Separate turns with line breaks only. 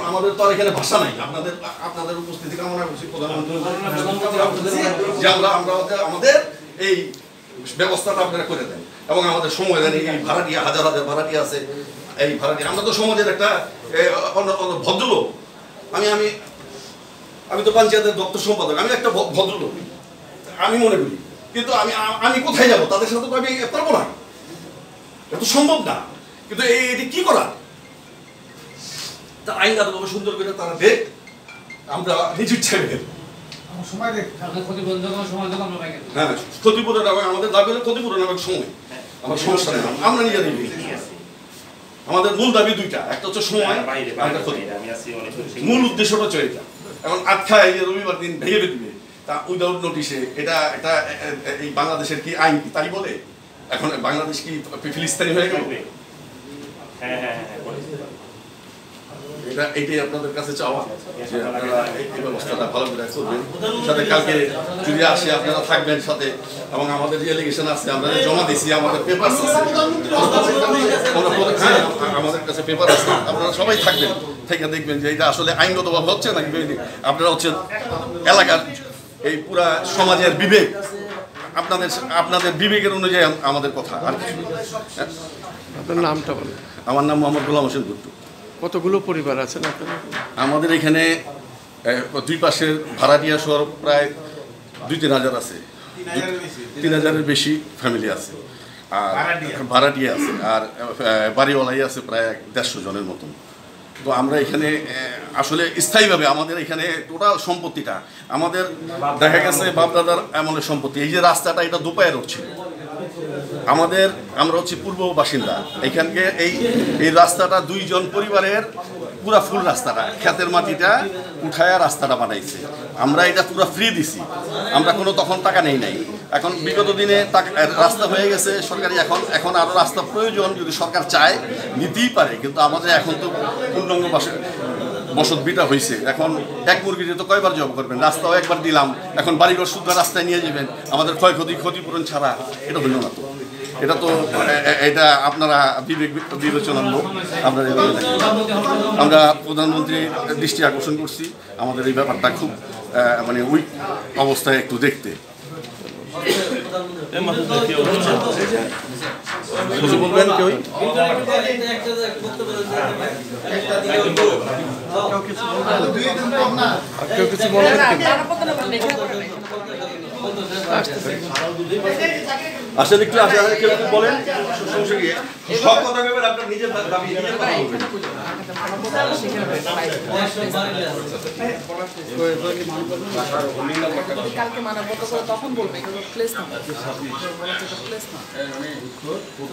আমাদের তো আর এখানে ভাষা নাই। আপনাদের উপস্থিতি কামনা করছি প্রধানমন্ত্রী যে আমরা আমাদের এই ব্যবস্থাটা আপনারা করে দেন এবং আমাদের সময় দেন। এই ভাড়াটিয়া হাজার হাজার ভাড়াটিয়া আছে, এই ভাড়াটিয়া আমরা তো সমাজের একটা ভদ্রলোক। আমি তো পঞ্চায়েতের দপ্তর সম্পাদক, আমি একটা ভদ্রলোক আমি মনে করি, কিন্তু আমি কোথায় যাবো? তাদের সাথে তো আমি পারবো না, এত সম্ভব না। কিন্তু এটি কি করা, তা আইনগতভাবে সুন্দর করে তারা দেখ, আমরা নিজের ছেড়ে হ্যাঁ ক্ষতিপূরণ আমাদের দাবি হলে ক্ষতিপূরণ এবং সময়। আমার সমস্যা নেই, আমরা নিজে দিবি। আমাদের মূল দাবি দুইটা, একটা হচ্ছে সময়, একটা ক্ষতি। মূল উদ্দেশ্যটা হচ্ছে এটা। এখন আখ্যায় এই যে রবিবার দিন ভেঙে দিবে তা উইদাউট নোটিশে, এটা এই বাংলাদেশের কি আইন তাই বলে? এখন বাংলাদেশ কি ফিলিস্তিনি হয়ে গেল? এইটাই আপনাদের কাছে চাওয়া যে আপনারা এই ব্যবস্থাটা ভালো করে করবেন। সাথে কালকে যদি আসে আপনারা থাকবেন সাথে, এবং আমাদের যে এলিগেশন আছে আমরা জমা দিয়েছি, আমাদের পেপার আছে, আমাদের কাছে পেপার আছে, আপনারা সবাই থাকবেন, থেকে দেখবেন যে এটা আসলে আইনগতভাবে হচ্ছে নাকি। আপনারা হচ্ছে এলাকার এই পুরা সমাজের বিবেক, আপনাদের বিবেকের অনুযায়ী আমাদের কথা। আর
আপনার নামটা বলেন।
আমার নাম মোহাম্মদ গোলাম হোসেন গুট্টু।
কতগুলো পরিবার আছেন আপনাদের?
আমাদের এখানে দুই পাশের ভাড়াটিয়া শহর প্রায় 2-3 হাজার আছে, 3,000-এর বেশি ফ্যামিলি আছে, আর ভাড়াটিয়া আছে, আর বাড়িওয়ালাই আছে প্রায় 150 জনের মতন। তো আমরা এখানে আসলে স্থায়ীভাবে আমাদের এখানে টোটাল সম্পত্তিটা আমাদের দেখা গেছে বাপদাদার আমলের সম্পত্তি। এই যে রাস্তাটা, এটা দুপায়ের রোড ছিল আমরা হচ্ছে পূর্ব বাসিন্দা। এখানকে এই রাস্তাটা 2 জন পরিবারের পুরা ফুল রাস্তাটা, ক্ষেতের মাটিটা উঠায়া রাস্তাটা বানাইছে। আমরা এটা পুরো ফ্রি দিছি, আমরা কোনো তখন টাকা নেই নাই। এখন বিগত দিনে রাস্তা হয়ে গেছে সরকারি, এখন আরও রাস্তা প্রয়োজন, যদি সরকার চায় নিতেই পারে। কিন্তু আমাদের এখন তো পূর্ণাঙ্গ বসত বিটা হয়েছে, এখন এক মুরগিতে তো কয়বার জব করবেন? রাস্তাও একবার দিলাম, এখন বাড়িঘর শুদ্ধ রাস্তায় নিয়ে যাবেন, আমাদের ক্ষতিপূরণ ছাড়া এটা হইল না। তো এটা আপনারা বিবেচনার লোক, আমরা প্রধানমন্ত্রীর দৃষ্টি আকর্ষণ করছি আমাদের এই ব্যাপারটা খুব মানে উইক অবস্থায় একটু দেখতে। কিছু বলবেন কেউ?
কেউ কিছু বলবেন?
আসেন একটু কেউ বলেন, সব কথা ভেবেন, আপনার নিজের দাবি নিজের কথা বলবেন।
কালকে মানবত করে তখন বলবে প্লেস না।